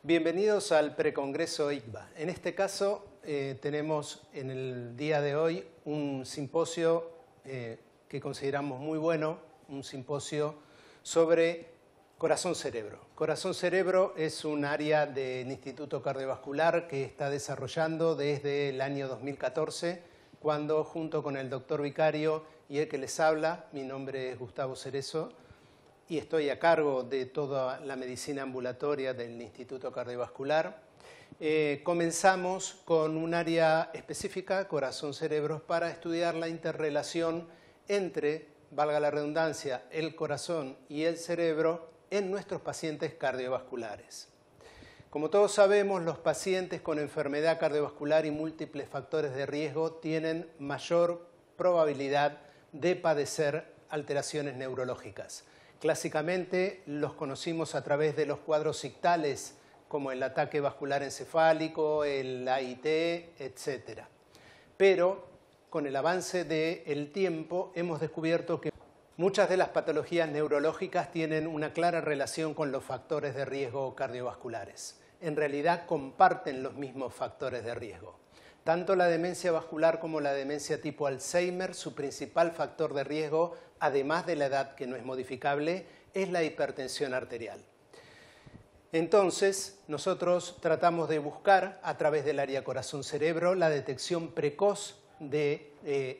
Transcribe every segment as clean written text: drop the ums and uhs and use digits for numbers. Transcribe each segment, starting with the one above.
Bienvenidos al Precongreso ICVA. En este caso tenemos en el día de hoy un simposio que consideramos muy bueno, un simposio sobre corazón-cerebro. Corazón-cerebro es un área del Instituto Cardiovascular que está desarrollando desde el año 2014, cuando junto con el doctor Vicario y el que les habla, mi nombre es Gustavo Cerezo, y estoy a cargo de toda la medicina ambulatoria del Instituto Cardiovascular. Comenzamos con un área específica, corazón-cerebro, para estudiar la interrelación entre, valga la redundancia, el corazón y el cerebro en nuestros pacientes cardiovasculares. Como todos sabemos, los pacientes con enfermedad cardiovascular y múltiples factores de riesgo tienen mayor probabilidad de padecer alteraciones neurológicas. Clásicamente los conocimos a través de los cuadros ictales, como el ataque vascular encefálico, el AIT, etc. Pero con el avance del tiempo hemos descubierto que muchas de las patologías neurológicas tienen una clara relación con los factores de riesgo cardiovasculares. En realidad comparten los mismos factores de riesgo. Tanto la demencia vascular como la demencia tipo Alzheimer, su principal factor de riesgo, además de la edad que no es modificable, es la hipertensión arterial. Entonces, nosotros tratamos de buscar, a través del área corazón-cerebro, la detección precoz de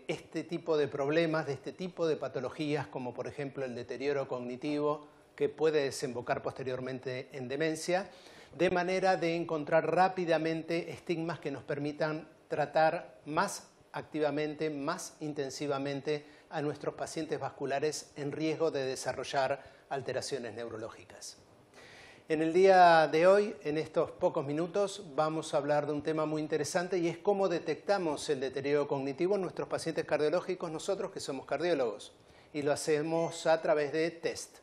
este tipo de problemas, de este tipo de patologías, como por ejemplo el deterioro cognitivo, que puede desembocar posteriormente en demencia, de manera de encontrar rápidamente estigmas que nos permitan tratar más activamente, más intensivamente a nuestros pacientes vasculares en riesgo de desarrollar alteraciones neurológicas. En el día de hoy, en estos pocos minutos, vamos a hablar de un tema muy interesante y es cómo detectamos el deterioro cognitivo en nuestros pacientes cardiológicos, nosotros que somos cardiólogos, y lo hacemos a través de test.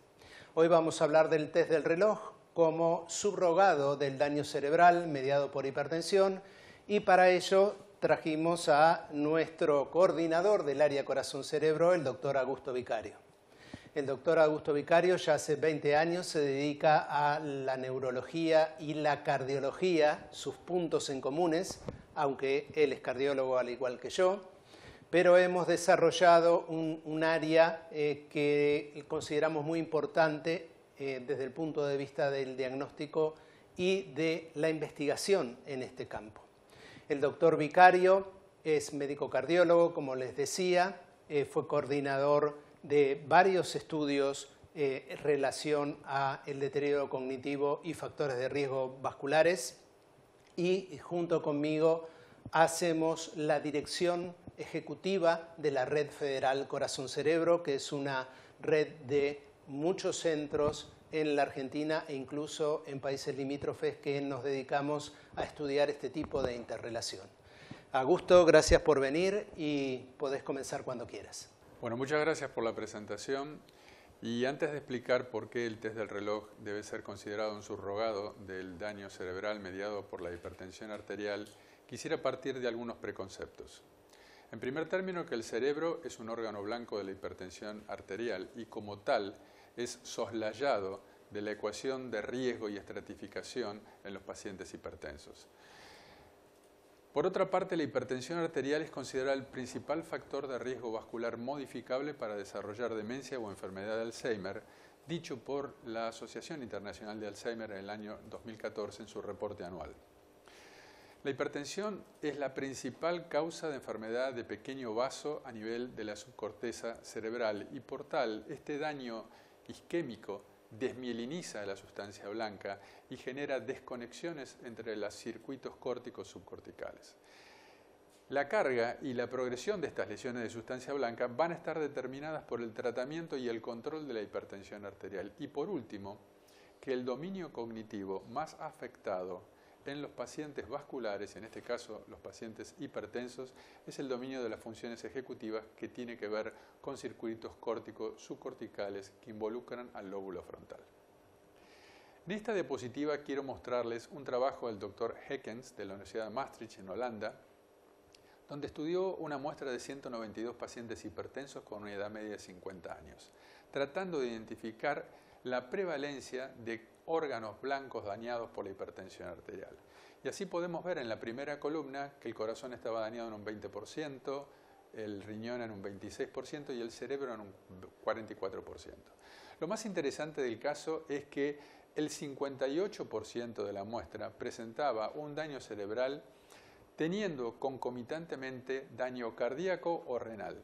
Hoy vamos a hablar del test del reloj como subrogado del daño cerebral mediado por hipertensión, y para ello trajimos a nuestro coordinador del área corazón-cerebro, el doctor Augusto Vicario. El doctor Augusto Vicario ya hace 20 años se dedica a la neurología y la cardiología, sus puntos en comunes, aunque él es cardiólogo al igual que yo, pero hemos desarrollado un área que consideramos muy importante desde el punto de vista del diagnóstico y de la investigación en este campo. El doctor Vicario es médico cardiólogo, como les decía, fue coordinador de varios estudios en relación a el deterioro cognitivo y factores de riesgo vasculares, y junto conmigo hacemos la dirección ejecutiva de la Red Federal Corazón-Cerebro, que es una red de muchos centros en la Argentina e incluso en países limítrofes que nos dedicamos a estudiar este tipo de interrelación. Augusto, gracias por venir y podés comenzar cuando quieras. Bueno, muchas gracias por la presentación. Y antes de explicar por qué el test del reloj debe ser considerado un subrogado del daño cerebral mediado por la hipertensión arterial, quisiera partir de algunos preconceptos. En primer término, que el cerebro es un órgano blanco de la hipertensión arterial y como tal es soslayado de la ecuación de riesgo y estratificación en los pacientes hipertensos. Por otra parte, la hipertensión arterial es considerada el principal factor de riesgo vascular modificable para desarrollar demencia o enfermedad de Alzheimer, dicho por la Asociación Internacional de Alzheimer en el año 2014 en su reporte anual. La hipertensión es la principal causa de enfermedad de pequeño vaso a nivel de la subcorteza cerebral y por tal, este daño isquémico desmieliniza la sustancia blanca y genera desconexiones entre los circuitos córticos subcorticales. La carga y la progresión de estas lesiones de sustancia blanca van a estar determinadas por el tratamiento y el control de la hipertensión arterial. Y por último, que el dominio cognitivo más afectado en los pacientes vasculares, en este caso los pacientes hipertensos, es el dominio de las funciones ejecutivas que tiene que ver con circuitos córticos subcorticales que involucran al lóbulo frontal. En esta diapositiva quiero mostrarles un trabajo del Dr. Heckens de la Universidad de Maastricht en Holanda, donde estudió una muestra de 192 pacientes hipertensos con una edad media de 50 años, tratando de identificar la prevalencia de órganos blancos dañados por la hipertensión arterial. Y así podemos ver en la primera columna que el corazón estaba dañado en un 20%, el riñón en un 26% y el cerebro en un 44%. Lo más interesante del caso es que el 58% de la muestra presentaba un daño cerebral teniendo concomitantemente daño cardíaco o renal.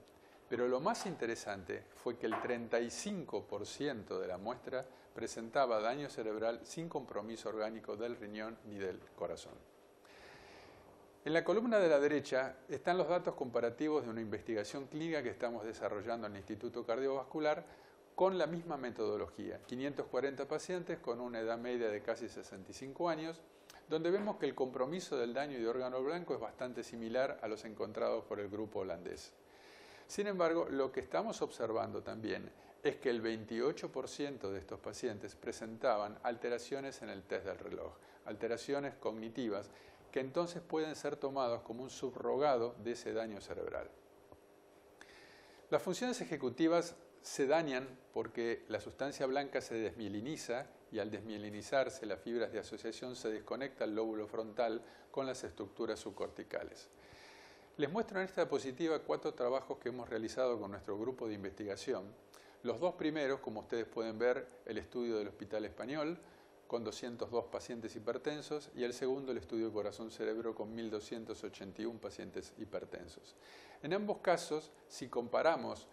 Pero lo más interesante fue que el 35% de la muestra presentaba daño cerebral sin compromiso orgánico del riñón ni del corazón. En la columna de la derecha están los datos comparativos de una investigación clínica que estamos desarrollando en el Instituto Cardiovascular con la misma metodología. 540 pacientes con una edad media de casi 65 años, donde vemos que el compromiso del daño de órgano blanco es bastante similar a los encontrados por el grupo holandés. Sin embargo, lo que estamos observando también es que el 28% de estos pacientes presentaban alteraciones en el test del reloj, alteraciones cognitivas que entonces pueden ser tomados como un subrogado de ese daño cerebral. Las funciones ejecutivas se dañan porque la sustancia blanca se desmieliniza y al desmielinizarse las fibras de asociación se desconecta el lóbulo frontal con las estructuras subcorticales. Les muestro en esta diapositiva 4 trabajos que hemos realizado con nuestro grupo de investigación. Los 2 primeros, como ustedes pueden ver, el estudio del Hospital Español con 202 pacientes hipertensos y el segundo, el estudio corazón-cerebro con 1.281 pacientes hipertensos. En ambos casos, si comparamos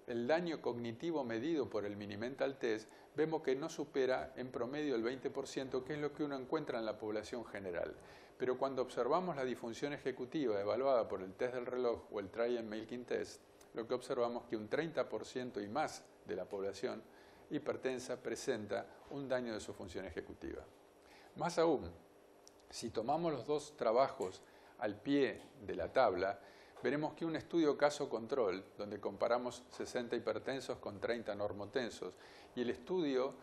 el daño cognitivo medido por el Mini-Mental Test, vemos que no supera en promedio el 20%, que es lo que uno encuentra en la población general. Pero cuando observamos la disfunción ejecutiva evaluada por el test del reloj o el Trial-Making Test, lo que observamos es que un 30% y más de la población hipertensa presenta un daño de su función ejecutiva. Más aún, si tomamos los 2 trabajos al pie de la tabla, veremos que un estudio caso-control, donde comparamos 60 hipertensos con 30 normotensos, y el estudio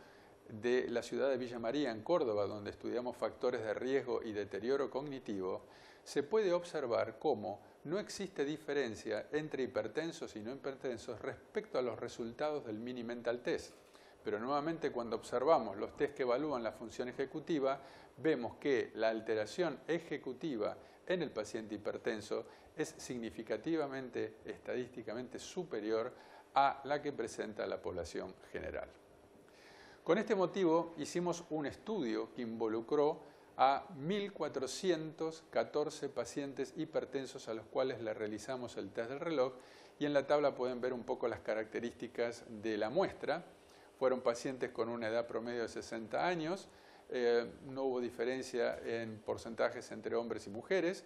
de la ciudad de Villa María, en Córdoba, donde estudiamos factores de riesgo y deterioro cognitivo, se puede observar cómo no existe diferencia entre hipertensos y no hipertensos respecto a los resultados del Mini-Mental Test. Pero nuevamente, cuando observamos los test que evalúan la función ejecutiva, vemos que la alteración ejecutiva en el paciente hipertenso es significativamente, estadísticamente superior a la que presenta la población general. Con este motivo hicimos un estudio que involucró a 1.414 pacientes hipertensos a los cuales le realizamos el test del reloj y en la tabla pueden ver un poco las características de la muestra. Fueron pacientes con una edad promedio de 60 años, no hubo diferencia en porcentajes entre hombres y mujeres.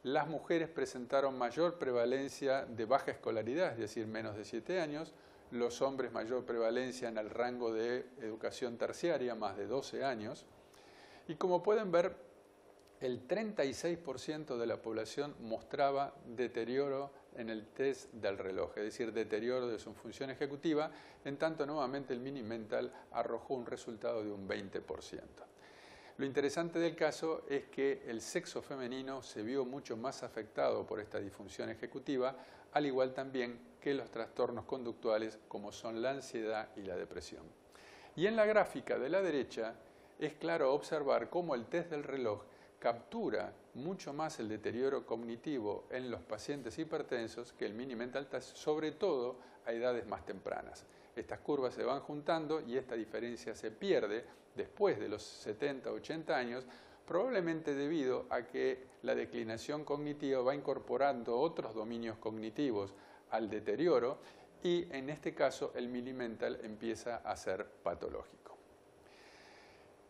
Las mujeres presentaron mayor prevalencia de baja escolaridad, es decir, menos de 7 años. Los hombres mayor prevalencia en el rango de educación terciaria, más de 12 años. Y como pueden ver, el 36% de la población mostraba deterioro en el test del reloj, es decir, deterioro de su función ejecutiva, en tanto nuevamente el Mini-Mental arrojó un resultado de un 20%. Lo interesante del caso es que el sexo femenino se vio mucho más afectado por esta disfunción ejecutiva, al igual también que los trastornos conductuales como son la ansiedad y la depresión. Y en la gráfica de la derecha es claro observar cómo el test del reloj captura mucho más el deterioro cognitivo en los pacientes hipertensos que el Mini-Mental Test, sobre todo a edades más tempranas. Estas curvas se van juntando y esta diferencia se pierde después de los 70-80 años, probablemente debido a que la declinación cognitiva va incorporando otros dominios cognitivos al deterioro y en este caso el Mini-Mental empieza a ser patológico.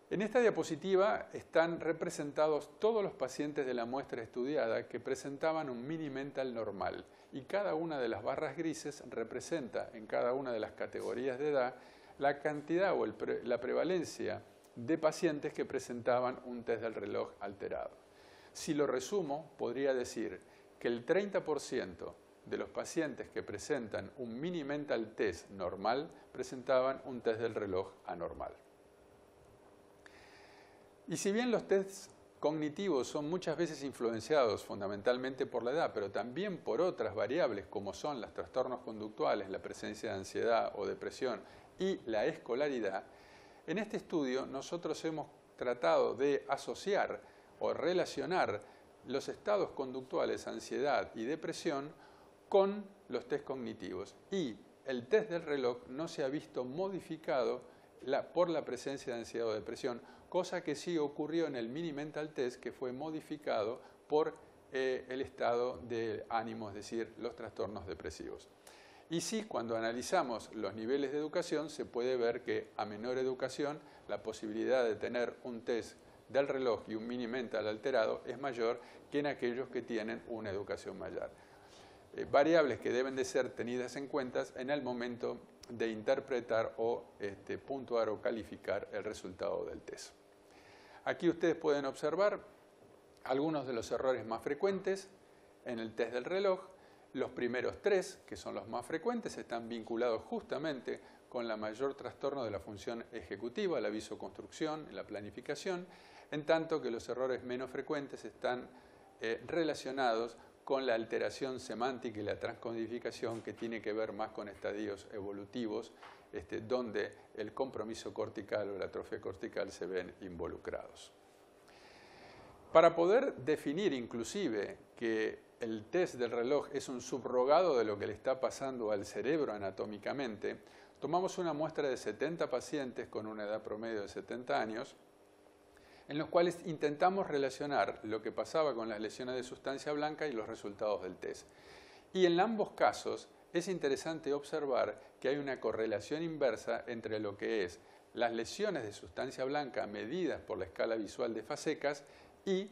En esta diapositiva están representados todos los pacientes de la muestra estudiada que presentaban un Mini-Mental normal y cada una de las barras grises representa en cada una de las categorías de edad la cantidad o la prevalencia de pacientes que presentaban un test del reloj alterado. Si lo resumo, podría decir que el 30% de los pacientes que presentan un Mini-Mental Test normal presentaban un test del reloj anormal. Y si bien los tests cognitivos son muchas veces influenciados fundamentalmente por la edad, pero también por otras variables como son los trastornos conductuales, la presencia de ansiedad o depresión y la escolaridad, En este estudio nosotros hemos tratado de asociar o relacionar los estados conductuales, ansiedad y depresión, con los test cognitivos. Y el test del reloj no se ha visto modificado por la presencia de ansiedad o depresión, cosa que sí ocurrió en el Mini Mental Test, que fue modificado por el estado de ánimo, es decir, los trastornos depresivos. Y sí, cuando analizamos los niveles de educación, se puede ver que a menor educación la posibilidad de tener un test del reloj y un Mini Mental alterado es mayor que en aquellos que tienen una educación mayor. Variables que deben de ser tenidas en cuenta en el momento de interpretar o puntuar o calificar el resultado del test. Aquí ustedes pueden observar algunos de los errores más frecuentes en el test del reloj. Los primeros 3, que son los más frecuentes, están vinculados justamente con la mayor trastorno de la función ejecutiva, la visoconstrucción y la planificación, en tanto que los errores menos frecuentes están relacionados con la alteración semántica y la transcodificación, que tiene que ver más con estadios evolutivos, donde el compromiso cortical o la atrofia cortical se ven involucrados. Para poder definir inclusive que el test del reloj es un subrogado de lo que le está pasando al cerebro anatómicamente, tomamos una muestra de 70 pacientes con una edad promedio de 70 años, en los cuales intentamos relacionar lo que pasaba con las lesiones de sustancia blanca y los resultados del test. Y en ambos casos es interesante observar que hay una correlación inversa entre lo que es las lesiones de sustancia blanca medidas por la escala visual de Fasecas y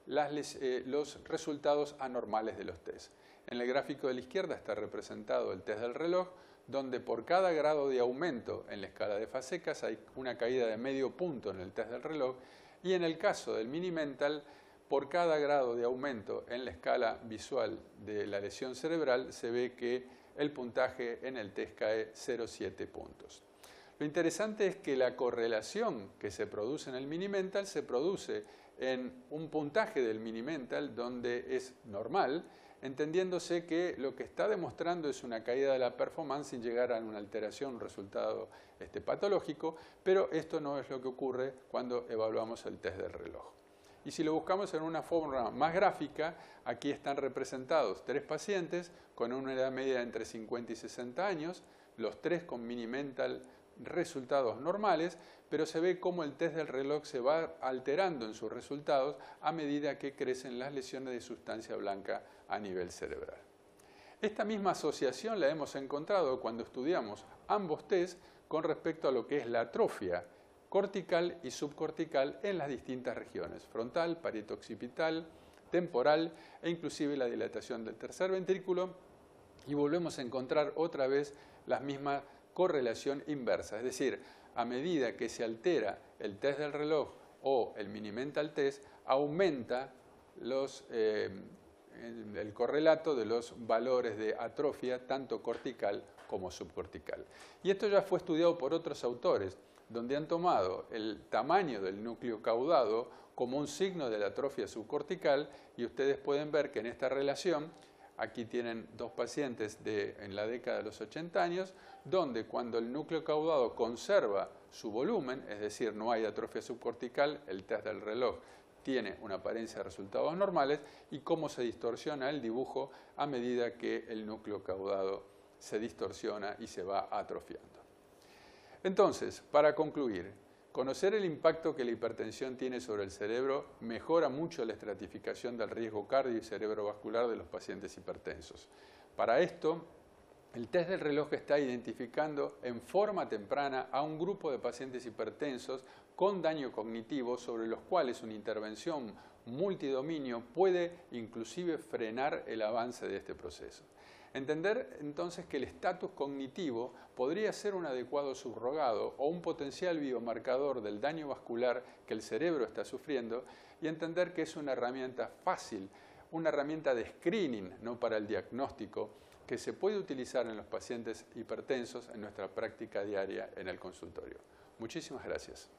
los resultados anormales de los test. En el gráfico de la izquierda está representado el test del reloj, donde por cada grado de aumento en la escala de Fasecas hay una caída de medio punto en el test del reloj, y en el caso del Mini Mental, por cada grado de aumento en la escala visual de la lesión cerebral, se ve que el puntaje en el test cae 0,7 puntos. Lo interesante es que la correlación que se produce en el Mini Mental se produce en un puntaje del Mini Mental donde es normal, entendiéndose que lo que está demostrando es una caída de la performance sin llegar a una alteración, un resultado patológico, pero esto no es lo que ocurre cuando evaluamos el test del reloj. Y si lo buscamos en una forma más gráfica, aquí están representados 3 pacientes con una edad media entre 50 y 60 años, los 3 con Mini Mental resultados normales, pero se ve cómo el test del reloj se va alterando en sus resultados a medida que crecen las lesiones de sustancia blanca a nivel cerebral. Esta misma asociación la hemos encontrado cuando estudiamos ambos test con respecto a lo que es la atrofia cortical y subcortical en las distintas regiones, frontal, parieto-occipital, temporal e inclusive la dilatación del tercer ventrículo, y volvemos a encontrar otra vez la misma correlación inversa, es decir, a medida que se altera el test del reloj o el Mini Mental Test, aumenta el correlato de los valores de atrofia tanto cortical como subcortical. Y esto ya fue estudiado por otros autores, donde han tomado el tamaño del núcleo caudado como un signo de la atrofia subcortical, y ustedes pueden ver que en esta relación, aquí tienen 2 pacientes en la década de los 80 años, donde cuando el núcleo caudado conserva su volumen, es decir, no hay atrofia subcortical, el test del reloj tiene una apariencia de resultados normales, y cómo se distorsiona el dibujo a medida que el núcleo caudado se distorsiona y se va atrofiando. Entonces, para concluir, conocer el impacto que la hipertensión tiene sobre el cerebro mejora mucho la estratificación del riesgo cardio y cerebrovascular de los pacientes hipertensos. Para esto, el test del reloj está identificando en forma temprana a un grupo de pacientes hipertensos con daño cognitivo sobre los cuales una intervención multidominio puede inclusive frenar el avance de este proceso. Entender entonces que el estatus cognitivo podría ser un adecuado subrogado o un potencial biomarcador del daño vascular que el cerebro está sufriendo, y entender que es una herramienta fácil, una herramienta de screening, no para el diagnóstico, que se puede utilizar en los pacientes hipertensos en nuestra práctica diaria en el consultorio. Muchísimas gracias.